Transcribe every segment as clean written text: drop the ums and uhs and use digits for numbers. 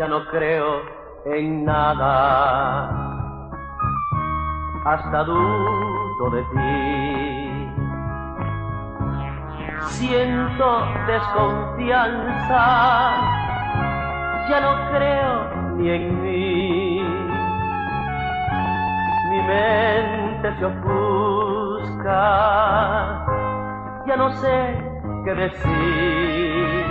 ya no creo en nada, hasta dudo de ti. Siento desconfianza, ya no creo ni en mí. Mi mente se ofusca, ya no sé qué decir.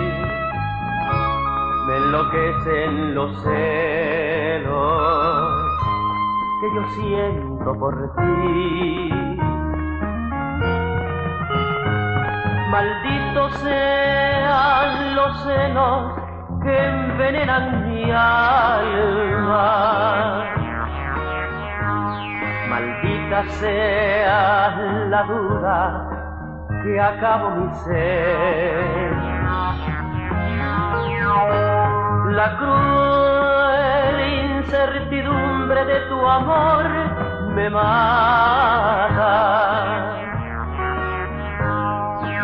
Me enloquecen los celos que yo siento por ti. Malditos sean los celos que envenenan mi alma. Maldita sea la duda que acabó mi ser. La cruel incertidumbre de tu amor me mata.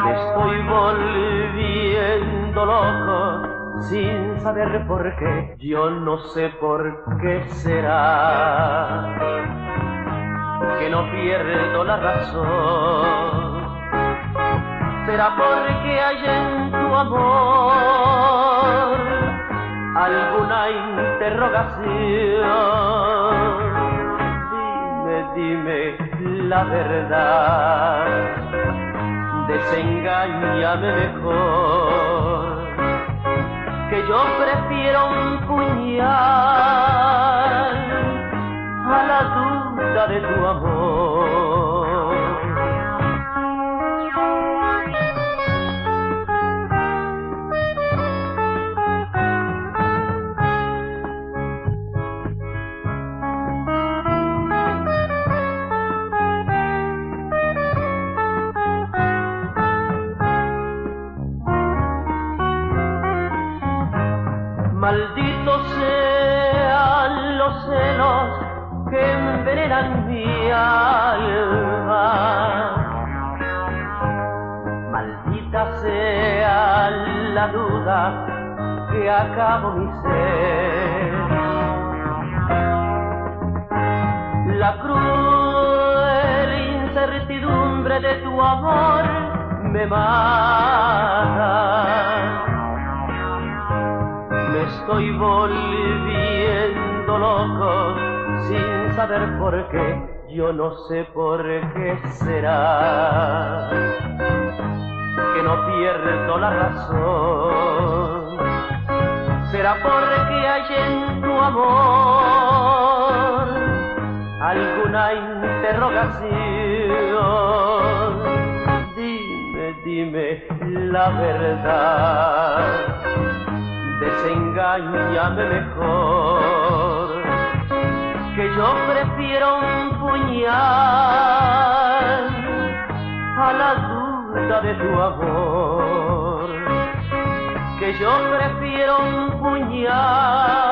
Me estoy volviendo loco sin saber por qué. Yo no sé por qué será que no pierdo la razón. Será porque hay en tu amor alguna interrogación. Dime la verdad, desengáñame mejor, que yo prefiero un puñal a la duda de tu amor. Malditos sean los celos que envenenan mi alma. Maldita sea la duda que acabó mi ser. La cruel incertidumbre de tu amor me mata. Me estoy volviendo loco sin saber por qué. Yo no sé por qué será que no pierdo la razón. Será porque hay en tu amor alguna interrogación. Dime la verdad, desengáñame mejor, que yo prefiero un puñal a la duda de tu amor, que yo prefiero un puñal